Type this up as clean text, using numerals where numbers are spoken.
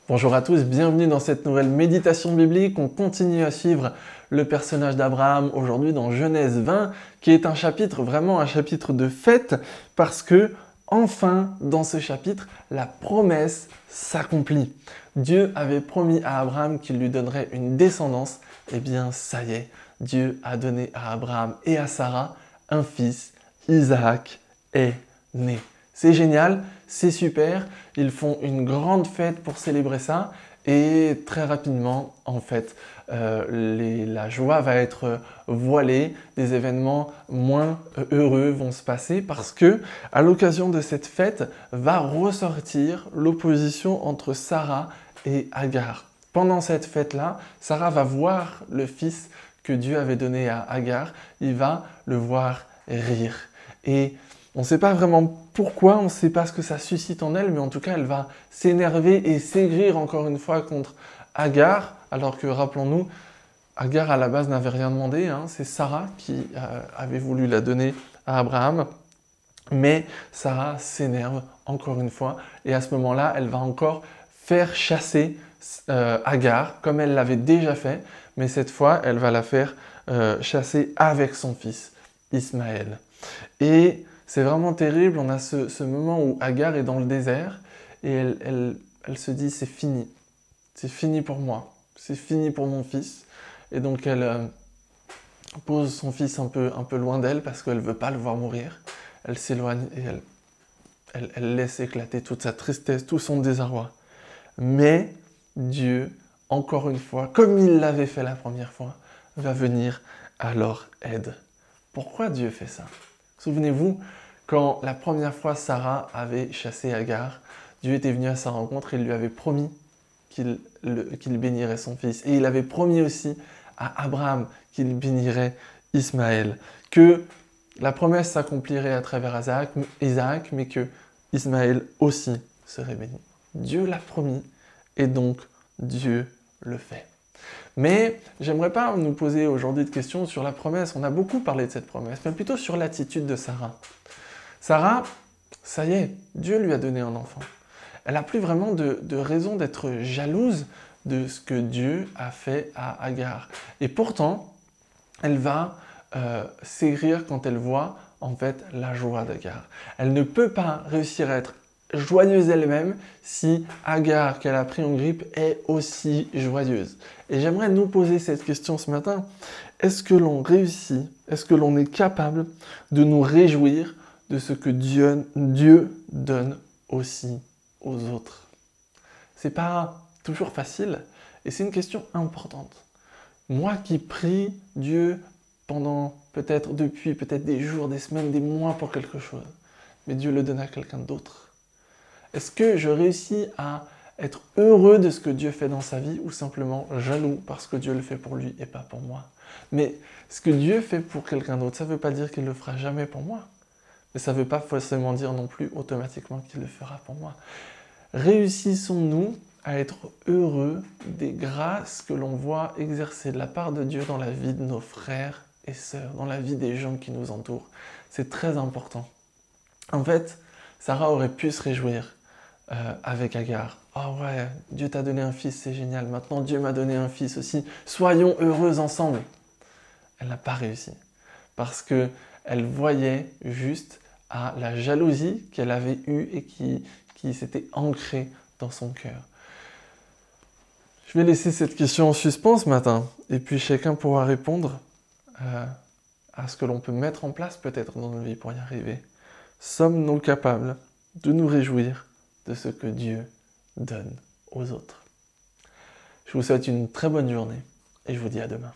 Bonjour à tous, bienvenue dans cette nouvelle méditation biblique. On continue à suivre le personnage d'Abraham aujourd'hui dans Genèse 20, qui est un chapitre, vraiment un chapitre de fête, parce que enfin, dans ce chapitre, la promesse s'accomplit. Dieu avait promis à Abraham qu'il lui donnerait une descendance. Eh bien, ça y est, Dieu a donné à Abraham et à Sarah un fils. Isaac est né. C'est génial, c'est super, ils font une grande fête pour célébrer ça et très rapidement, en fait, la joie va être voilée, des événements moins heureux vont se passer parce que, à l'occasion de cette fête, va ressortir l'opposition entre Sarah et Agar. Pendant cette fête-là, Sarah va voir le fils que Dieu avait donné à Agar, il va le voir rire. Et on ne sait pas vraiment pourquoi, on ne sait pas ce que ça suscite en elle, mais en tout cas, elle va s'énerver et s'aigrir encore une fois contre Agar, alors que, rappelons-nous, Agar à la base n'avait rien demandé, hein, c'est Sarah qui avait voulu la donner à Abraham, mais Sarah s'énerve encore une fois, et à ce moment-là, elle va encore faire chasser Agar, comme elle l'avait déjà fait, mais cette fois, elle va la faire chasser avec son fils, Ismaël. Et c'est vraiment terrible, on a ce moment où Agar est dans le désert et elle se dit c'est fini pour moi, c'est fini pour mon fils. Et donc elle pose son fils un peu loin d'elle parce qu'elle ne veut pas le voir mourir. Elle s'éloigne et elle laisse éclater toute sa tristesse, tout son désarroi. Mais Dieu, encore une fois, comme il l'avait fait la première fois, va venir à leur aide. Pourquoi Dieu fait ça ? Souvenez-vous, quand la première fois Sarah avait chassé Agar, Dieu était venu à sa rencontre et il lui avait promis qu'il bénirait son fils. Et il avait promis aussi à Abraham qu'il bénirait Ismaël, que la promesse s'accomplirait à travers Isaac, mais que Ismaël aussi serait béni. Dieu l'a promis et donc Dieu le fait. Mais j'aimerais pas nous poser aujourd'hui de questions sur la promesse. On a beaucoup parlé de cette promesse, mais plutôt sur l'attitude de Sarah. Sarah, ça y est, Dieu lui a donné un enfant. Elle n'a plus vraiment de raison d'être jalouse de ce que Dieu a fait à Agar. Et pourtant, elle va s'aigrir quand elle voit en fait la joie d'Agar. Elle ne peut pas réussir à être joyeuse elle-même si Agar, qu'elle a pris en grippe, est aussi joyeuse. Et j'aimerais nous poser cette question ce matin. Est-ce que l'on réussit, est-ce que l'on est capable de nous réjouir de ce que Dieu donne aussi aux autres? C'est pas toujours facile et c'est une question importante. Moi qui prie Dieu depuis des jours, des semaines, des mois pour quelque chose, mais Dieu le donne à quelqu'un d'autre. Est-ce que je réussis à être heureux de ce que Dieu fait dans sa vie ou simplement jaloux parce que Dieu le fait pour lui et pas pour moi? Mais ce que Dieu fait pour quelqu'un d'autre, ça ne veut pas dire qu'il ne le fera jamais pour moi. Mais ça ne veut pas forcément dire non plus automatiquement qu'il le fera pour moi. Réussissons-nous à être heureux des grâces que l'on voit exercer de la part de Dieu dans la vie de nos frères et sœurs, dans la vie des gens qui nous entourent. C'est très important. En fait, Sarah aurait pu se réjouir avec Agar. « Oh ouais, Dieu t'a donné un fils, c'est génial. Maintenant, Dieu m'a donné un fils aussi. Soyons heureux ensemble. » Elle n'a pas réussi parce qu'elle voyait juste à la jalousie qu'elle avait eue et qui s'était ancrée dans son cœur. Je vais laisser cette question en suspens ce matin et puis chacun pourra répondre à ce que l'on peut mettre en place peut-être dans nos vies pour y arriver. Sommes-nous capables de nous réjouir de ce que Dieu donne aux autres? Je vous souhaite une très bonne journée et je vous dis à demain.